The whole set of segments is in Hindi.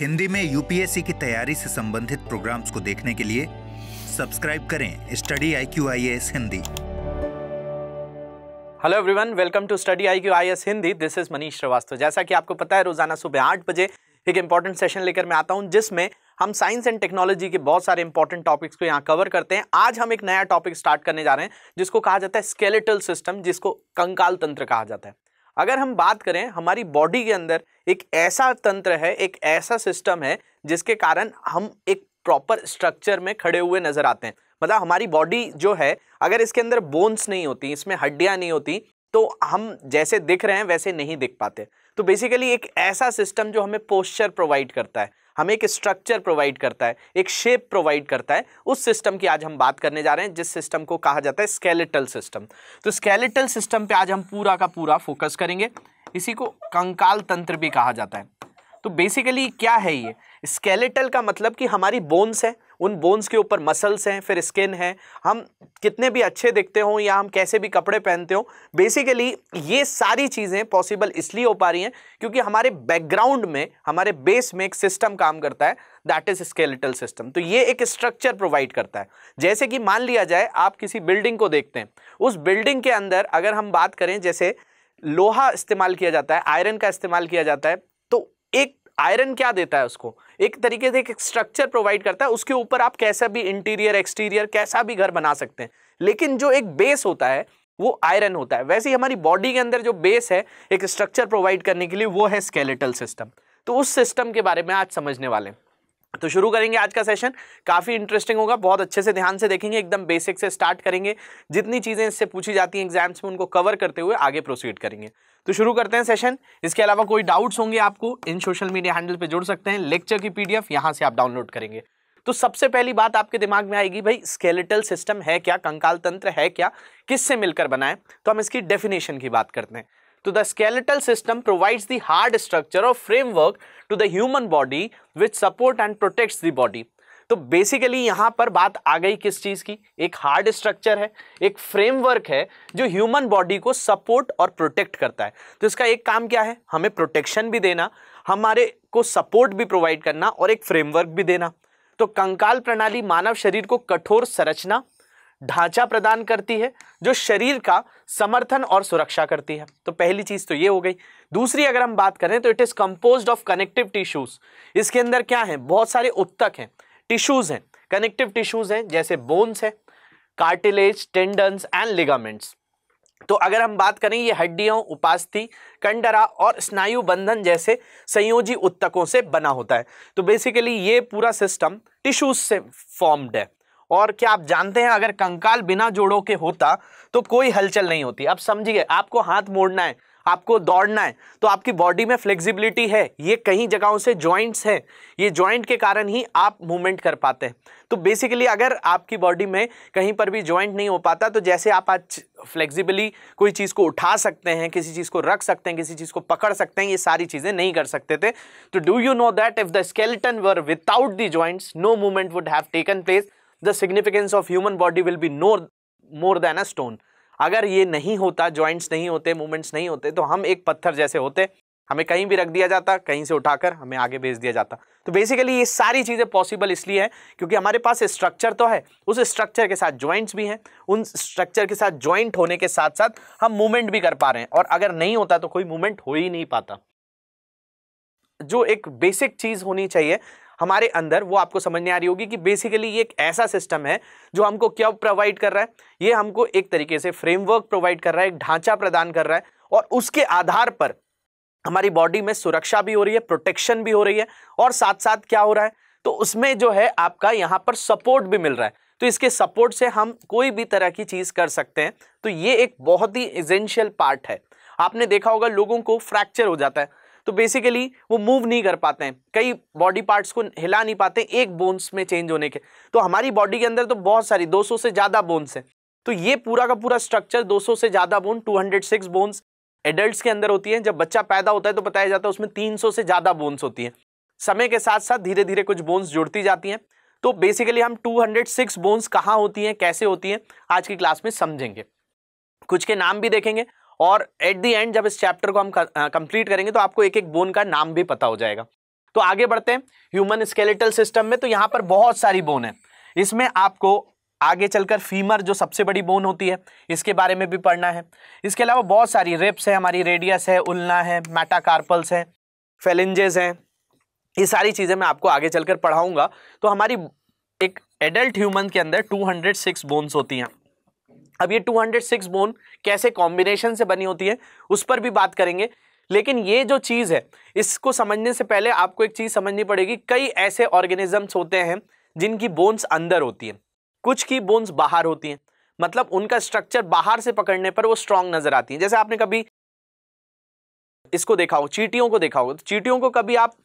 हिंदी में यूपीएससी की तैयारी से संबंधित प्रोग्राम्स को देखने के लिए सब्सक्राइब करें study IQ IAS Hindi. Hello everyone, welcome to study IQ IAS Hindi. This is Manish Shrivastava. जैसा कि आपको पता है, रोजाना सुबह 8 बजे एक इंपॉर्टेंट सेशन लेकर मैं आता हूं, जिसमें हम साइंस एंड टेक्नोलॉजी के बहुत सारे इंपॉर्टेंट टॉपिक्स को यहां कवर करते हैं। आज हम एक नया टॉपिक स्टार्ट करने जा रहे हैं जिसको कहा जाता है स्केलेटल सिस्टम, जिसको कंकाल तंत्र कहा जाता है। अगर हम बात करें, हमारी बॉडी के अंदर एक ऐसा तंत्र है, एक ऐसा सिस्टम है जिसके कारण हम एक प्रॉपर स्ट्रक्चर में खड़े हुए नजर आते हैं। मतलब हमारी बॉडी जो है, अगर इसके अंदर बोन्स नहीं होती, इसमें हड्डियां नहीं होती, तो हम जैसे दिख रहे हैं वैसे नहीं दिख पाते। तो बेसिकली एक ऐसा सिस्टम जो हमें पोस्चर प्रोवाइड करता है, हमें एक स्ट्रक्चर प्रोवाइड करता है, एक शेप प्रोवाइड करता है, उस सिस्टम की आज हम बात करने जा रहे हैं, जिस सिस्टम को कहा जाता है स्केलेटल सिस्टम। तो स्केलेटल सिस्टम पे आज हम पूरा का पूरा फोकस करेंगे। इसी को कंकाल तंत्र भी कहा जाता है। तो बेसिकली क्या है ये स्केलेटल का मतलब कि हमारी बोन्स है, उन बोन्स के ऊपर मसल्स हैं, फिर स्किन है। हम कितने भी अच्छे दिखते हो या हम कैसे भी कपड़े पहनते हो, बेसिकली ये सारी चीज़ें पॉसिबल इसलिए हो पा रही हैं क्योंकि हमारे बैकग्राउंड में, हमारे बेस में एक सिस्टम काम करता है, दैट इज स्केलेटल सिस्टम। तो ये एक स्ट्रक्चर प्रोवाइड करता है। जैसे कि मान लिया जाए आप किसी बिल्डिंग को देखते हैं, उस बिल्डिंग के अंदर अगर हम बात करें, जैसे लोहा इस्तेमाल किया जाता है, आयरन का इस्तेमाल किया जाता है, तो एक आयरन क्या देता है, उसको एक तरीके से एक स्ट्रक्चर प्रोवाइड करता है। उसके ऊपर आप कैसा भी इंटीरियर एक्सटीरियर कैसा भी घर बना सकते हैं, लेकिन जो एक बेस होता है वो आयरन होता है। वैसे ही हमारी बॉडी के अंदर जो बेस है एक स्ट्रक्चर प्रोवाइड करने के लिए, वो है स्केलेटल सिस्टम। तो उस सिस्टम के बारे में आज समझने वाले हैं। तो शुरू करेंगे आज का सेशन। काफ़ी इंटरेस्टिंग होगा, बहुत अच्छे से ध्यान से देखेंगे, एकदम बेसिक से स्टार्ट करेंगे। जितनी चीज़ें इससे पूछी जाती हैं एग्जाम्स में, उनको कवर करते हुए आगे प्रोसीड करेंगे। तो शुरू करते हैं सेशन। इसके अलावा कोई डाउट्स होंगे आपको, इन सोशल मीडिया हैंडल पे जुड़ सकते हैं। लेक्चर की PDF यहाँ से आप डाउनलोड करेंगे। तो सबसे पहली बात आपके दिमाग में आएगी, भाई स्केलेटल सिस्टम है क्या, कंकाल तंत्र है क्या, किससे मिलकर बना है? तो हम इसकी डेफिनेशन की बात करते हैं। तो the skeletal system provides the hard structure or framework to the human body which support and protects the body। तो बेसिकली यहां पर बात आ गई किस चीज की? एक हार्ड स्ट्रक्चर है, एक फ्रेमवर्क है जो ह्यूमन बॉडी को सपोर्ट और प्रोटेक्ट करता है। तो इसका एक काम क्या है? हमें प्रोटेक्शन भी देना, हमारे को सपोर्ट भी प्रोवाइड करना और एक फ्रेमवर्क भी देना। तो कंकाल प्रणाली मानव शरीर को कठोर संरचना, ढांचा प्रदान करती है जो शरीर का समर्थन और सुरक्षा करती है। तो पहली चीज तो ये हो गई। दूसरी अगर हम बात करें तो it is composed of connective tissues. इसके अंदर क्या है? बहुत सारे उत्तक हैं, टिश्यूज हैं, कनेक्टिव टिश्यूज हैं, जैसे बोन्स है, कार्टिलेज, टेंडन्स एंड लिगामेंट्स। तो अगर हम बात करें, ये हड्डियों, उपास्थि, कंडरा और स्नायु बंधन जैसे संयोजी उत्तकों से बना होता है। तो बेसिकली ये पूरा सिस्टम टिश्यूज से फॉर्म्ड है। और क्या आप जानते हैं, अगर कंकाल बिना जोड़ों के होता तो कोई हलचल नहीं होती। अब समझिए, आपको हाथ मोड़ना है, आपको दौड़ना है, तो आपकी बॉडी में फ्लेक्सिबिलिटी है, ये कई जगहों से जॉइंट्स हैं, ये जॉइंट के कारण ही आप मूवमेंट कर पाते हैं। तो बेसिकली अगर आपकी बॉडी में कहीं पर भी जॉइंट नहीं हो पाता, तो जैसे आप आज फ्लेक्सिबली कोई चीज़ को उठा सकते हैं, किसी चीज़ को रख सकते हैं, किसी चीज़ को पकड़ सकते हैं, ये सारी चीज़ें नहीं कर सकते थे। तो do you know that if the skeleton were without the joints, no movement would have taken place. The significance of human body will be more than a stone। अगर ये नहीं होता, जॉइंट्स नहीं होते, मूवमेंट्स नहीं होते, तो हम एक पत्थर जैसे होते, हमें कहीं भी रख दिया जाता, कहीं से उठाकर हमें आगे भेज दिया जाता। तो बेसिकली ये सारी चीज़ें पॉसिबल इसलिए है क्योंकि हमारे पास स्ट्रक्चर तो है, उस स्ट्रक्चर के साथ जॉइंट्स भी हैं, उन स्ट्रक्चर के साथ जॉइंट होने के साथ साथ हम मूवमेंट भी कर पा रहे हैं। और अगर नहीं होता तो कोई मूवमेंट हो ही नहीं पाता। जो एक बेसिक चीज़ होनी चाहिए हमारे अंदर, वो आपको समझ नहीं आ रही होगी कि बेसिकली ये एक ऐसा सिस्टम है जो हमको क्या प्रोवाइड कर रहा है? ये हमको एक तरीके से फ्रेमवर्क प्रोवाइड कर रहा है, एक ढांचा प्रदान कर रहा है, और उसके आधार पर हमारी बॉडी में सुरक्षा भी हो रही है, प्रोटेक्शन भी हो रही है, और साथ साथ क्या हो रहा है? तो उसमें जो है आपका यहाँ पर सपोर्ट भी मिल रहा है। तो इसके सपोर्ट से हम कोई भी तरह की चीज कर सकते हैं। तो ये एक बहुत ही एसेंशियल पार्ट है। आपने देखा होगा, लोगों को फ्रैक्चर हो जाता है तो बेसिकली वो मूव नहीं कर पाते हैं, कई बॉडी पार्ट्स को हिला नहीं पाते एक बोन्स में चेंज होने के। तो हमारी बॉडी के अंदर तो बहुत सारी 200 से ज़्यादा बोन्स हैं। तो ये पूरा का पूरा स्ट्रक्चर 200 से ज़्यादा बोन, 206 बोन्स एडल्ट्स के अंदर होती हैं। जब बच्चा पैदा होता है तो बताया जाता है उसमें 300 से ज़्यादा बोन्स होती हैं। समय के साथ साथ धीरे धीरे कुछ बोन्स जुड़ती जाती हैं। तो बेसिकली हम 206 बोन्स कहाँ होती हैं, कैसे होती हैं, आज की क्लास में समझेंगे। कुछ के नाम भी देखेंगे और एट द एंड जब इस चैप्टर को हम कंप्लीट करेंगे तो आपको एक एक बोन का नाम भी पता हो जाएगा। तो आगे बढ़ते हैं ह्यूमन स्केलेटल सिस्टम में। तो यहाँ पर बहुत सारी बोन है, इसमें आपको आगे चलकर फीमर जो सबसे बड़ी बोन होती है इसके बारे में भी पढ़ना है। इसके अलावा बहुत सारी रिब्स है, हमारी रेडियस है, उल्ना है, मेटाकार्पल्स है, फेलिंजेस हैं, ये सारी चीज़ें मैं आपको आगे चलकर पढ़ाऊंगा। तो हमारी एक एडल्ट ह्यूमन के अंदर 206 बोन्स होती हैं। अब ये 206 बोन कैसे कॉम्बिनेशन से बनी होती है उस पर भी बात करेंगे, लेकिन ये जो चीज़ है इसको समझने से पहले आपको एक चीज़ समझनी पड़ेगी। कई ऐसे ऑर्गेनिजम्स होते हैं जिनकी बोन्स अंदर होती हैं, कुछ की बोन्स बाहर होती हैं, मतलब उनका स्ट्रक्चर बाहर से पकड़ने पर वो स्ट्रांग नजर आती है। जैसे आपने कभी इसको देखा हो, चींटियों को देखा हो, तो चींटियों को कभी आप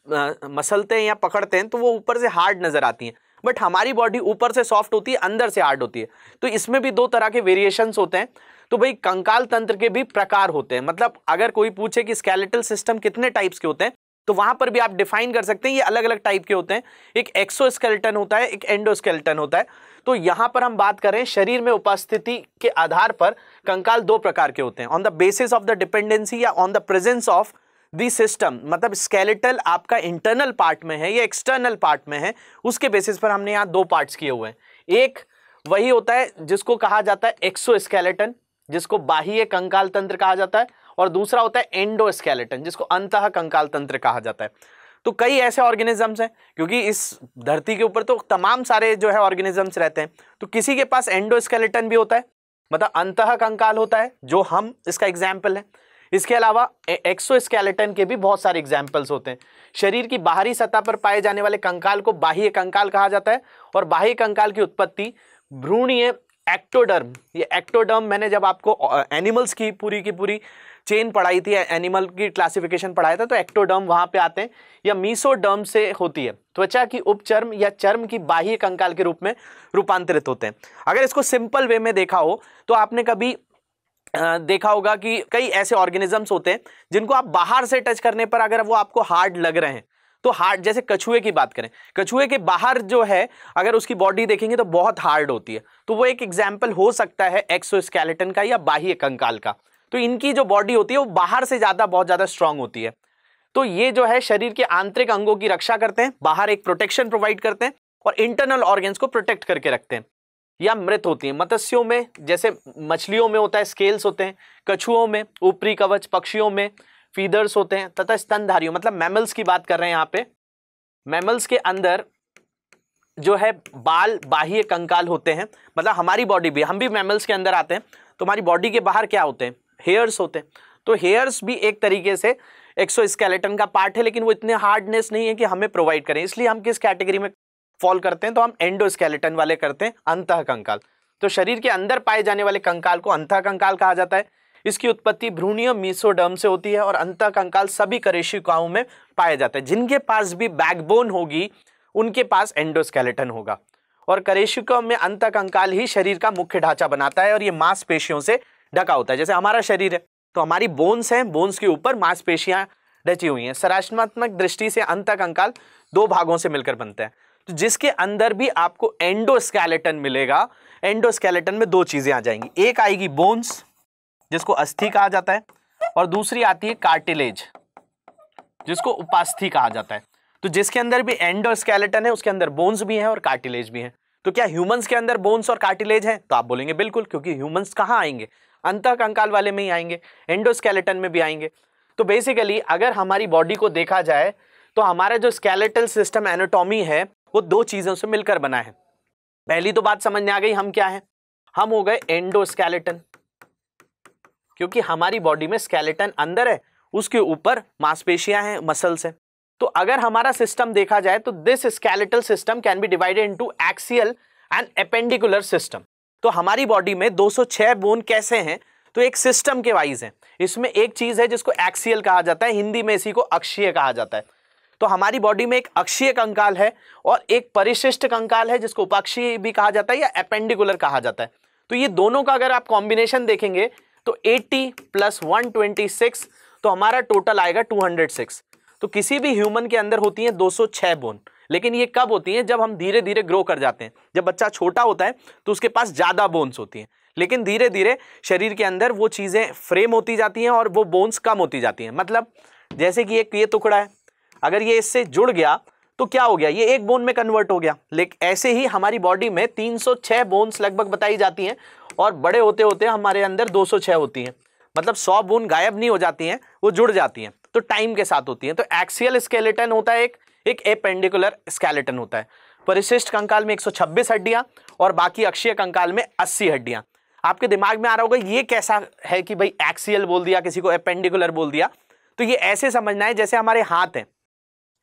मसलते हैं या पकड़ते हैं तो वो ऊपर से हार्ड नजर आती हैं, बट हमारी बॉडी ऊपर से सॉफ्ट होती है, अंदर से हार्ड होती है। तो इसमें भी दो तरह के वेरिएशंस होते हैं। तो भाई कंकाल तंत्र के भी प्रकार होते हैं, मतलब अगर कोई पूछे कि स्केलेटल सिस्टम कितने टाइप्स के होते हैं तो वहां पर भी आप डिफाइन कर सकते हैं ये अलग अलग टाइप के होते हैं। एक एक्सोस्केलेटन होता है, एक एंडोस्केलेटन होता है। तो यहां पर हम बात करें शरीर में उपस्थिति के आधार पर कंकाल दो प्रकार के होते हैं, on the basis of the dependency या on the presence of the system, मतलब स्केलेटल आपका इंटरनल पार्ट में है या एक्सटर्नल पार्ट में है, उसके बेसिस पर हमने यहाँ दो पार्ट्स किए हुए हैं। एक वही होता है जिसको कहा जाता है एक्सोस्केलेटन, जिसको बाह्य कंकाल तंत्र कहा जाता है, और दूसरा होता है एंडोस्केलेटन जिसको अंतः कंकाल तंत्र कहा जाता है। तो कई ऐसे ऑर्गेनिजम्स हैं, क्योंकि इस धरती के ऊपर तो तमाम सारे जो है ऑर्गेनिजम्स रहते हैं, तो किसी के पास एंडोस्केलेटन भी होता है, मतलब अंतः कंकाल होता है, जो हम इसका एग्जाम्पल है। इसके अलावा एक्सोस्केलेटन के भी बहुत सारे एग्जाम्पल्स होते हैं। शरीर की बाहरी सतह पर पाए जाने वाले कंकाल को बाह्य कंकाल कहा जाता है, और बाह्य कंकाल की उत्पत्ति भ्रूणीय एक्टोडर्म, ये एक्टोडर्म मैंने जब आपको एनिमल्स की पूरी चेन पढ़ाई थी, एनिमल की क्लासिफिकेशन पढ़ाया था, तो एक्टोडर्म वहां पे आते हैं, या मीसोडर्म से होती है, त्वचा की उपचर्म या चर्म की बाह्य कंकाल के रूप में रूपांतरित होते हैं। अगर इसको सिंपल वे में देखा हो तो आपने कभी देखा होगा कि कई ऐसे ऑर्गेनिजम्स होते हैं जिनको आप बाहर से टच करने पर अगर वो आपको हार्ड लग रहे हैं तो हार्ड, जैसे कछुए की बात करें, कछुए के बाहर जो है अगर उसकी बॉडी देखेंगे तो बहुत हार्ड होती है, तो वो एक एग्जाम्पल हो सकता है एक्सोस्केलेटन का या बाह्य कंकाल का। तो इनकी जो बॉडी होती है वो बाहर से बहुत ज्यादा स्ट्रांग होती है। तो ये जो है शरीर के आंतरिक अंगों की रक्षा करते हैं, बाहर एक प्रोटेक्शन प्रोवाइड करते हैं, और इंटरनल ऑर्गन्स को प्रोटेक्ट करके रखते हैं। या मृत होती है, मत्स्यों में जैसे मछलियों में होता है स्केल्स होते हैं, कछुओं में ऊपरी कवच, पक्षियों में फीदर्स होते हैं, तथा स्तनधारियों मतलब मैमल्स की बात कर रहे हैं यहाँ पे, मैमल्स के अंदर जो है बाल बाह्य कंकाल होते हैं। मतलब हमारी बॉडी भी, हम भी मैमल्स के अंदर आते हैं, तो हमारी बॉडी के बाहर क्या होते हैं, हेयर्स होते हैं। तो हेयर्स भी एक तरीके से एक्सोस्केलेटन का पार्ट है, लेकिन वो इतने हार्डनेस नहीं है कि हमें प्रोवाइड करें, इसलिए हम किस कैटेगरी में फॉल करते हैं, तो हम एंडोस्केलेटन वाले करते हैं, अंतः कंकाल। तो शरीर के अंदर पाए जाने वाले कंकाल को अंतः कंकाल कहा जाता है। इसकी उत्पत्ति भ्रूणीय मीसोडर्म से होती है, और अंतः कंकाल सभी करेशिकाओं में पाया जाता है। जिनके पास भी बैकबोन होगी उनके पास एंडोस्केलेटन होगा, और करेशिकाओं में अंतः कंकाल ही शरीर का मुख्य ढांचा बनाता है, और ये मांसपेशियों से ढका होता है। जैसे हमारा शरीर है तो हमारी बोन्स हैं, बोन्स के ऊपर मांसपेशियां ढची हुई हैं। संरचनात्मक दृष्टि से अंतः कंकाल दो भागों से मिलकर बनता है, तो जिसके अंदर भी आपको एंडोस्केलेटन मिलेगा। एंडोस्केलेटन में दो चीजें आ जाएंगी, एक आएगी बोन्स जिसको अस्थि कहा जाता है, और दूसरी आती है कार्टिलेज जिसको उपास्थि कहा जाता है। तो जिसके अंदर भी एंडोस्केलेटन है उसके अंदर बोन्स भी हैं और कार्टिलेज भी हैं। तो क्या ह्यूमंस के अंदर बोन्स और कार्टिलेज हैं? तो आप बोलेंगे बिल्कुल, क्योंकि ह्यूमंस कहाँ आएंगे, अंतः कंकाल वाले में ही आएंगे, एंडोस्केलेटन में भी आएंगे। तो बेसिकली अगर हमारी बॉडी को देखा जाए तो हमारा जो स्केलेटल सिस्टम एनाटॉमी है वो दो चीजों से मिलकर बना है। पहली तो बात समझ में आ गई, हम क्या है, हम हो गए एंडोस्केलेटन, क्योंकि हमारी बॉडी में स्केलेटन अंदर है, उसके ऊपर मांसपेशियां हैं, मसल्स हैं। तो अगर हमारा सिस्टम देखा जाए तो this skeletal system can be divided into axial and appendicular system. तो हमारी बॉडी में 206 बोन कैसे हैं, तो एक सिस्टम के वाइज है। इसमें एक चीज है जिसको एक्सियल कहा जाता है, हिंदी में इसी को अक्षीय कहा जाता है। तो हमारी बॉडी में एक अक्षीय कंकाल है और एक परिशिष्ट कंकाल है जिसको उपाक्षीय भी कहा जाता है या एपेंडिकुलर कहा जाता है। तो ये दोनों का अगर आप कॉम्बिनेशन देखेंगे तो 80 + 126, तो हमारा टोटल आएगा 206। तो किसी भी ह्यूमन के अंदर होती है 206 बोन, लेकिन ये कब होती है, जब हम धीरे धीरे ग्रो कर जाते हैं। जब बच्चा छोटा होता है तो उसके पास ज्यादा बोन्स होती हैं, लेकिन धीरे धीरे शरीर के अंदर वो चीजें फ्रेम होती जाती हैं और वो बोन्स कम होती जाती हैं। मतलब जैसे कि एक ये टुकड़ा है, अगर ये इससे जुड़ गया तो क्या हो गया, ये एक बोन में कन्वर्ट हो गया। लेकिन ऐसे ही हमारी बॉडी में 306 बोन्स लगभग बताई जाती हैं और बड़े होते होते हमारे अंदर 206 होती हैं। मतलब 100 बोन गायब नहीं हो जाती हैं, वो जुड़ जाती हैं, तो टाइम के साथ होती हैं। तो एक्सियल स्केलेटन होता है एक एपेंडिकुलर स्केलेटन होता है। परिशिष्ट कंकाल में 126 हड्डियां और बाकी अक्षीय कंकाल में 80 हड्डियां। आपके दिमाग में आ रहा होगा ये कैसा है कि भाई एक्सियल बोल दिया, किसी को एपेंडिकुलर बोल दिया। तो ये ऐसे समझना है जैसे हमारे हाथ हैं,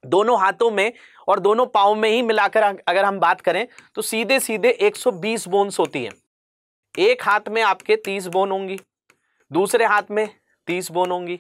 दोनों हाथों में और दोनों पाँव में ही मिलाकर अगर हम बात करें तो सीधे सीधे 120 बोन्स होती हैं। एक हाथ में आपके 30 बोन होंगी, दूसरे हाथ में 30 बोन होंगी,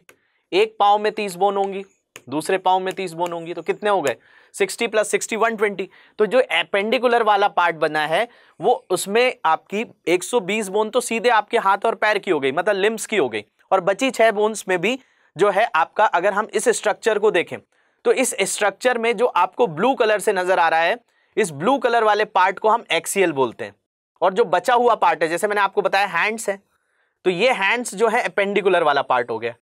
एक पाँव में 30 बोन होंगी, दूसरे पाँव में 30 बोन होंगी। तो कितने हो गए, 60 + 60 120। तो जो एपेंडिकुलर वाला पार्ट बना है वो उसमें आपकी 120 बोन तो सीधे आपके हाथ और पैर की हो गई, मतलब लिम्स की हो गई। और बची 6 बोन्स में भी जो है आपका, अगर हम इस स्ट्रक्चर को देखें तो इस स्ट्रक्चर में जो आपको ब्लू कलर से नजर आ रहा है, इस ब्लू कलर वाले पार्ट को हम एक्सियल बोलते हैं। और जो बचा हुआ पार्ट है, जैसे मैंने आपको बताया हैंड्स है, तो ये हैंड्स जो है एपेंडिकुलर वाला पार्ट हो गया।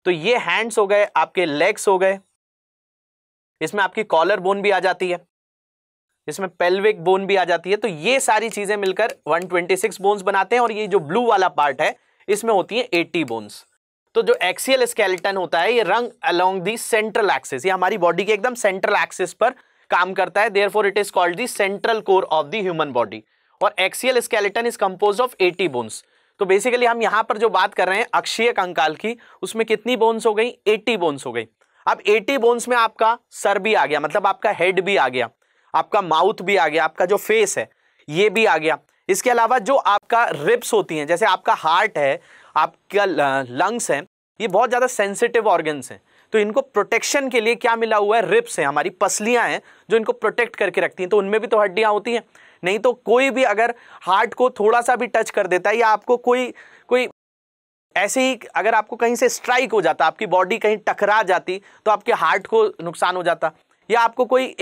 तो ये हैंड्स हो गए, आपके लेग्स हो गए, इसमें आपकी कॉलर बोन भी आ जाती है, इसमें पेल्विक बोन भी आ जाती है। तो ये सारी चीजें मिलकर 126 बोन्स बनाते हैं और ये जो ब्लू वाला पार्ट है इसमें होती है 80 बोन्स। तो जो एक्सियल स्केलेटन होता है ये रंग अलोंग दी सेंट्रल एक्सिस, ये हमारी बॉडी के एकदम सेंट्रल एक्सिस पर काम करता है। Therefore it is called the central core of the human body. और axial skeleton is composed of 80 bones. तो बेसिकली हम यहां पर जो बात कर रहे हैं अक्षीय कंकाल की, उसमें कितनी बोन्स हो गई, 80 बोन्स हो गई। अब 80 बोन्स में आपका सर भी आ गया, मतलब आपका हेड भी आ गया, आपका माउथ भी आ गया, आपका जो फेस है ये भी आ गया। इसके अलावा जो आपका रिब्स होती हैं, जैसे आपका हार्ट है, आपका लंग्स है, ये बहुत ज्यादा सेंसिटिव ऑर्गन्स हैं। तो इनको प्रोटेक्शन के लिए क्या मिला हुआ है, रिब्स है, हमारी पसलियां हैं जो इनको प्रोटेक्ट करके रखती हैं। तो उनमें भी तो हड्डियां होती हैं, नहीं तो कोई भी अगर हार्ट को थोड़ा सा भी टच कर देता है या आपको कोई ऐसे ही अगर आपको कहीं से स्ट्राइक हो जाता, आपकी बॉडी कहीं टकरा जाती तो आपके हार्ट को नुकसान हो जाता। या आपको कोई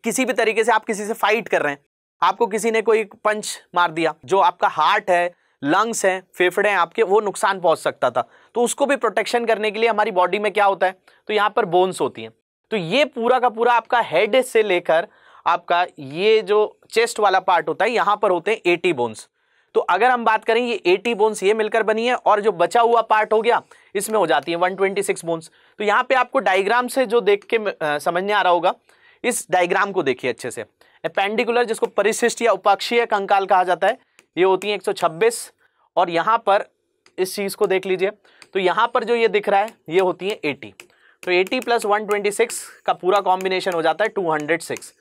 किसी भी तरीके से आप किसी से फाइट कर रहे हैं, आपको किसी ने कोई पंच मार दिया, जो आपका हार्ट है, लंग्स हैं, फेफड़े हैं आपके, वो नुकसान पहुंच सकता था। तो उसको भी प्रोटेक्शन करने के लिए हमारी बॉडी में क्या होता है, तो यहाँ पर बोन्स होती हैं। तो ये पूरा का पूरा आपका हेड से लेकर आपका ये जो चेस्ट वाला पार्ट होता है, यहाँ पर होते हैं 80 बोन्स। तो अगर हम बात करें ये 80 बोन्स ये मिलकर बनी है और जो बचा हुआ पार्ट हो गया इसमें हो जाती है 126 बोन्स। तो यहाँ पे आपको डायग्राम से जो देख के समझने आ रहा होगा, इस डायग्राम को देखिए अच्छे से। एपेंडिकुलर, जिसको परिशिष्ट या उपाक्षीय कंकाल कहा जाता है, ये होती है 126। और यहाँ पर इस चीज को देख लीजिए, तो यहाँ पर जो ये दिख रहा है ये होती है 80। तो 80 + 126 का पूरा कॉम्बिनेशन हो जाता है 206।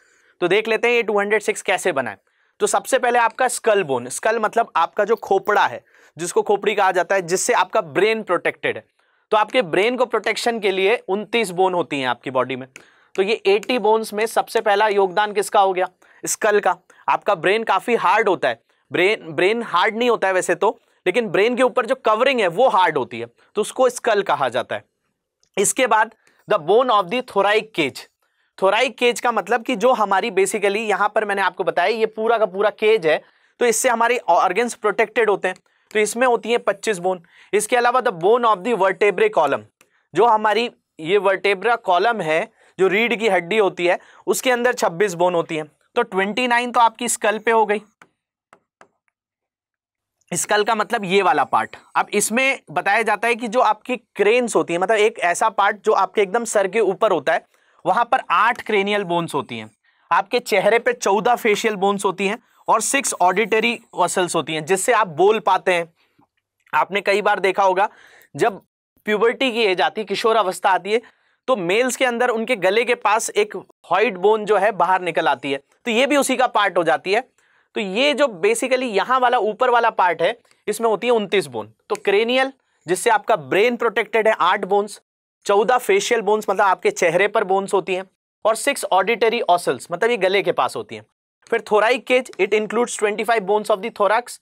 तो देख लेते हैं ये 206 कैसे बना है। तो सबसे पहले आपका स्कल बोन, स्कल मतलब आपका जो खोपड़ा है, जिसको खोपड़ी कहा जाता है, जिससे आपका ब्रेन प्रोटेक्टेड है। तो आपके ब्रेन को प्रोटेक्शन के लिए 29 बोन होती हैं आपकी बॉडी में। तो ये 80 बोन्स में सबसे पहला योगदान किसका हो गया, स्कल का। आपका ब्रेन काफी हार्ड होता है, ब्रेन हार्ड नहीं होता है वैसे तो, लेकिन ब्रेन के ऊपर जो कवरिंग है वो हार्ड होती है, तो उसको स्कल कहा जाता है। इसके बाद the bone of the thoracic cage. Thoracic cage का मतलब कि जो हमारी बेसिकली यहाँ पर मैंने आपको बताया ये पूरा का पूरा केज है, तो इससे हमारे ऑर्गन्स प्रोटेक्टेड होते हैं। तो इसमें होती है 25 बोन। इसके अलावा the bone of the vertebrae column, जो हमारी ये वर्टेब्रा कॉलम है, जो रीढ़ की हड्डी होती है, उसके अंदर 26 बोन होती है। तो 29 तो आपकी स्कल पे हो गई। स्कल का मतलब ये वाला पार्ट। अब इसमें बताया जाता है कि जो आपकी क्रेन्स होती है, मतलब एक ऐसा पार्ट जो आपके एकदम सर के ऊपर होता है, वहां पर 8 क्रेनियल बोन्स होती हैं। आपके चेहरे पे 14 फेशियल बोन्स होती हैं और 6 ऑडिटरी मसल्स होती हैं, जिससे आप बोल पाते हैं। आपने कई बार देखा होगा जब प्यूबर्टी की एज आती है, किशोर अवस्था आती है, तो मेल्स के अंदर उनके गले के पास एक हॉइट बोन जो है बाहर निकल आती है, तो ये भी उसी का पार्ट हो जाती है। तो ये जो बेसिकली यहाँ वाला ऊपर वाला पार्ट है, इसमें होती है 29 बोन। तो क्रेनियल, जिससे आपका ब्रेन प्रोटेक्टेड है, 8 बोन्स, 14 फेशियल बोन्स मतलब आपके चेहरे पर बोन्स होती हैं, और 6 ऑडिटरी ऑसल्स मतलब ये गले के पास होती हैं। फिर thoracic cage, it includes 25 bones of the thorax,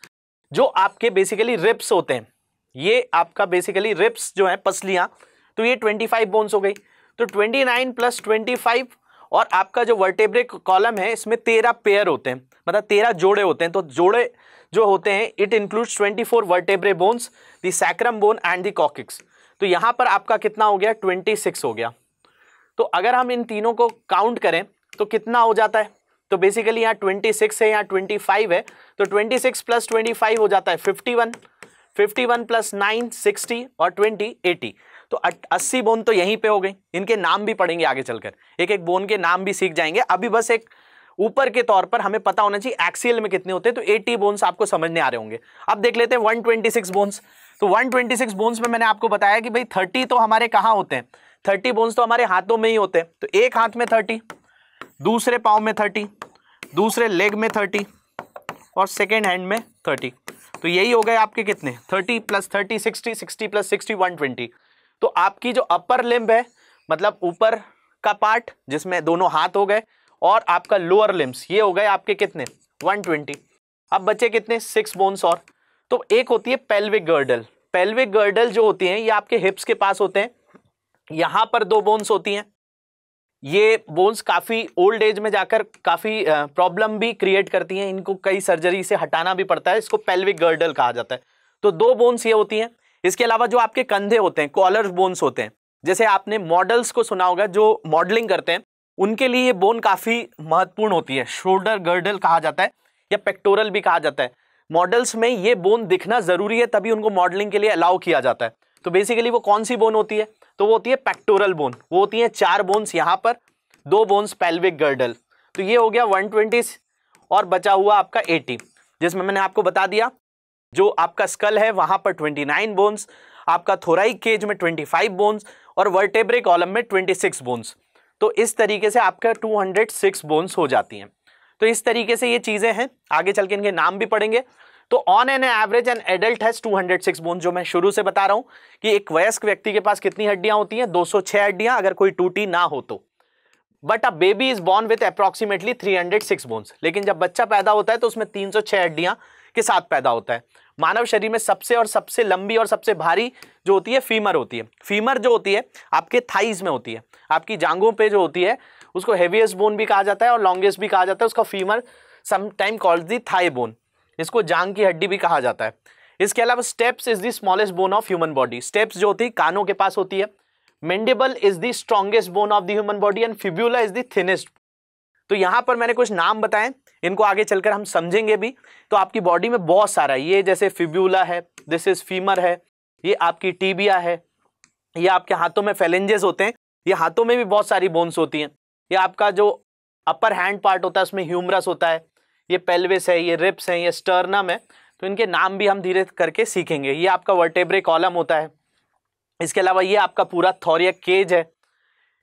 जो आपके बेसिकली रिब्स होते हैं। ये आपका बेसिकली रिब्स जो है, पसलियां, तो ये 25 बोन्स हो गई। तो 29 + 25 और आपका जो वर्टेब्रे कॉलम है, इसमें 13 पेयर होते हैं, मतलब 13 जोड़े होते हैं। तो जोड़े जो होते हैं, it includes 24 vertebrae bones, the sacrum bone and the coccyx. तो यहाँ पर आपका कितना हो गया, 26 हो गया। तो अगर हम इन तीनों को काउंट करें तो कितना हो जाता है, तो बेसिकली यहाँ 26 है, यहाँ 25 है, तो 26 प्लस 25 हो जाता है 51, 51 प्लस 9 60 और 20 80। तो 80 बोन तो यहीं पे हो गई। इनके नाम भी पढ़ेंगे आगे चलकर, एक एक बोन के नाम भी सीख जाएंगे। अभी बस एक ऊपर के तौर पर हमें पता होना चाहिए एक्सियल में कितने होते हैं, तो 80 बोन्स आपको समझने आ रहे होंगे। अब देख लेते हैं 126 बोन्स। तो 126 बोन्स में मैंने आपको बताया कि भाई 30 तो हमारे कहाँ होते हैं, 30 बोन्स तो हमारे हाथों में ही होते हैं। तो एक हाथ में 30, दूसरे पाँव में 30, दूसरे लेग में 30 और सेकेंड हैंड में 30। तो यही हो गए आपके कितने, 30 प्लस 30 60, 60 प्लस 60 120। तो आपकी जो अपर लिम्ब है, मतलब ऊपर का पार्ट जिसमें दोनों हाथ हो गए, और आपका लोअर लिम्स, ये हो गए आपके कितने 120। अब बचे कितने 6 बोन्स और। तो एक होती है पेल्विक गर्डल। पेल्विक गर्डल जो होती हैं ये आपके हिप्स के पास होते हैं, यहां पर 2 बोन्स होती हैं। ये बोन्स काफी ओल्ड एज में जाकर काफी प्रॉब्लम भी क्रिएट करती हैं, इनको कई सर्जरी से हटाना भी पड़ता है, इसको पेल्विक गर्डल कहा जाता है। तो 2 बोन्स ये होती हैं। इसके अलावा जो आपके कंधे होते हैं, कॉलर बोन्स होते हैं, जैसे आपने मॉडल्स को सुना होगा जो मॉडलिंग करते हैं, उनके लिए ये बोन काफी महत्वपूर्ण होती है। शोल्डर गर्डल कहा जाता है या पेक्टोरल भी कहा जाता है। मॉडल्स में ये बोन दिखना जरूरी है, तभी उनको मॉडलिंग के लिए अलाउ किया जाता है। तो बेसिकली वो कौन सी बोन होती है, तो वो होती है पेक्टोरल बोन। वो होती है 4 बोन्स यहाँ पर, 2 बोन्स पेल्विक गर्डल। तो ये हो गया 120 और बचा हुआ आपका 80, जिसमें मैंने आपको बता दिया जो आपका स्कल है वहां पर 29 बोन्स, आपका थोराइक केज में 25 बोन्स और वर्टेब्रे कॉलम में 26 बोन्स। तो इस तरीके से आपका 206 बोन्स हो जाती हैं। तो इस तरीके से ये चीजें हैं, आगे चल के इनके नाम भी पढ़ेंगे। तो on an average an adult has 206 bones, जो मैं शुरू से बता रहा हूं कि एक वयस्क व्यक्ति के पास कितनी हड्डियां होती हैं, 206 हड्डियां, अगर कोई टूटी ना हो तो। But a baby is born with approximately 306 bones. लेकिन जब बच्चा पैदा होता है तो उसमें 306 हड्डियां के साथ पैदा होता है। मानव शरीर में सबसे लंबी और सबसे भारी जो होती है फीमर होती है। फीमर जो होती है आपके थाइज में होती है, आपकी जांघों पे जो होती है, उसको हेवीएस्ट बोन भी कहा जाता है और लॉन्गेस्ट भी कहा जाता है। उसका femur sometime called the thigh bone, इसको जांघ की हड्डी भी कहा जाता है। इसके अलावा steps is the smallest bone of human body. Steps जो होती है कानों के पास होती है। Mandible is the strongest bone of the human body and fibula is the thinnest. तो यहां पर मैंने कुछ नाम बताए, इनको आगे चलकर हम समझेंगे भी। तो आपकी बॉडी में बहुत सारा है, ये जैसे फिब्यूला है, दिस इज फीमर है, ये आपकी टीबिया है, ये आपके हाथों में फेलेंजेस होते हैं, ये हाथों में भी बहुत सारी बोन्स होती हैं। ये आपका जो अपर हैंड पार्ट होता है उसमें ह्यूमरस होता है, ये पेल्विस है, ये रिब्स है, ये स्टर्नम है। तो इनके नाम भी हम धीरे करके सीखेंगे। ये आपका वर्टेब्रे कॉलम होता है। इसके अलावा ये आपका पूरा थोरियक केज है।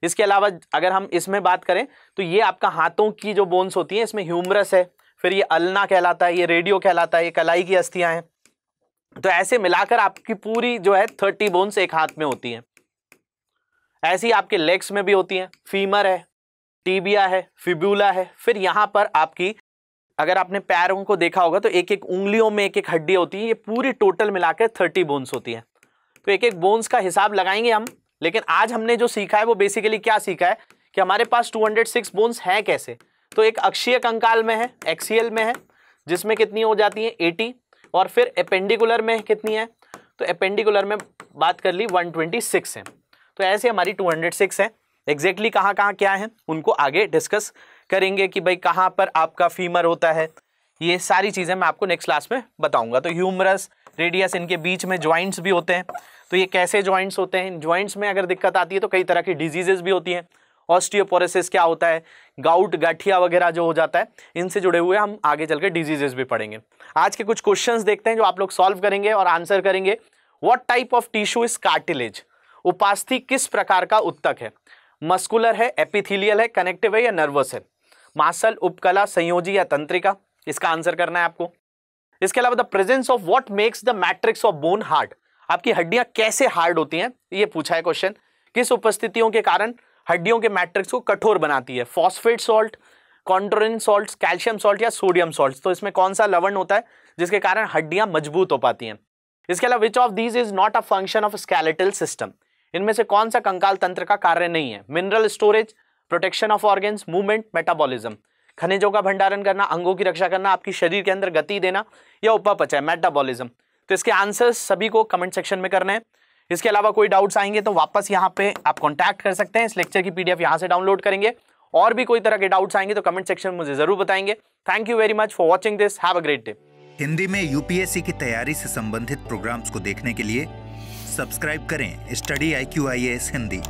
इसके अलावा अगर हम इसमें बात करें तो ये आपका हाथों की जो बोन्स होती हैं, इसमें ह्यूमरस है, फिर ये अल्ना कहलाता है, ये रेडियो कहलाता है, ये कलाई की अस्थियां हैं। तो ऐसे मिलाकर आपकी पूरी जो है 30 बोन्स एक हाथ में होती हैं। ऐसी आपके लेग्स में भी होती हैं, फीमर है, टीबिया है, फिब्यूला है। फिर यहाँ पर आपकी अगर आपने पैरों को देखा होगा तो एक एक उंगलियों में एक एक हड्डी होती है। ये पूरी टोटल मिलाकर 30 बोन्स होती हैं। तो एक एक बोन्स का हिसाब लगाएंगे हम। लेकिन आज हमने जो सीखा है वो बेसिकली क्या सीखा है कि हमारे पास 206 बोन्स हैं कैसे। तो एक अक्षीय कंकाल में है, एक्सियल में है, जिसमें कितनी हो जाती है 80, और फिर एपेंडिकुलर में कितनी है, तो एपेंडिकुलर में बात कर ली 126 है। तो ऐसे हमारी 206 है। एग्जैक्टली कहाँ कहाँ क्या है उनको आगे डिस्कस करेंगे कि भाई कहाँ पर आपका फीमर होता है। ये सारी चीज़ें मैं आपको नेक्स्ट क्लास में बताऊंगा। तो ह्यूमरस, रेडियस, इनके बीच में जॉइंट्स भी होते हैं। तो ये कैसे जॉइंट्स होते हैं, जॉइंट्स में अगर दिक्कत आती है तो कई तरह की डिजीजेस भी होती हैं। ऑस्टियोपोरोसिस क्या होता है, गाउट, गठिया वगैरह जो हो जाता है, इनसे जुड़े हुए हम आगे चलकर डिजीजेस भी पढ़ेंगे। आज के कुछ क्वेश्चंस देखते हैं जो आप लोग सॉल्व करेंगे और आंसर करेंगे। What type of tissue is cartilage? उपास्थि किस प्रकार का उत्तक है? मस्कुलर है, एपिथेलियल है, कनेक्टिव है या नर्वस है? मासल, उपकला, संयोजी या तंत्रिका? इसका आंसर करना है आपको। इसके अलावा the presence of what makes the matrix of bone hard? आपकी हड्डियां कैसे हार्ड होती हैं, ये पूछा है क्वेश्चन। किस उपस्थितियों के कारण हड्डियों के मैट्रिक्स को कठोर बनाती है? फॉस्फेट सॉल्ट, कॉन्ट्रोइन सॉल्ट, कैल्शियम सॉल्ट या सोडियम सॉल्ट? तो इसमें कौन सा लवण होता है जिसके कारण हड्डियां मजबूत हो पाती हैं? इसके अलावा which of these is not a function of skeletal system? इनमें से कौन सा कंकाल तंत्र का कार्य नहीं है? Mineral storage, protection of organs, movement, metabolism? खनिजों का भंडारण करना, अंगों की रक्षा करना, आपकी शरीर के अंदर गति देना या उपापचय, मेटाबॉलिज्म? तो इसके आंसर्स सभी को कमेंट सेक्शन में करने हैं। इसके अलावा कोई डाउट्स आएंगे तो वापस यहाँ पे आप कॉन्टैक्ट कर सकते हैं। इस लेक्चर की PDF यहाँ से डाउनलोड करेंगे। और भी कोई तरह के डाउट्स आएंगे तो कमेंट सेक्शन में मुझे जरूर बताएंगे। Thank you very much for watching this. Have a great day. Hindi में UPSC की तैयारी से संबंधित प्रोग्राम्स को देखने के लिए सब्सक्राइब करें स्टडी IQ IAS हिंदी।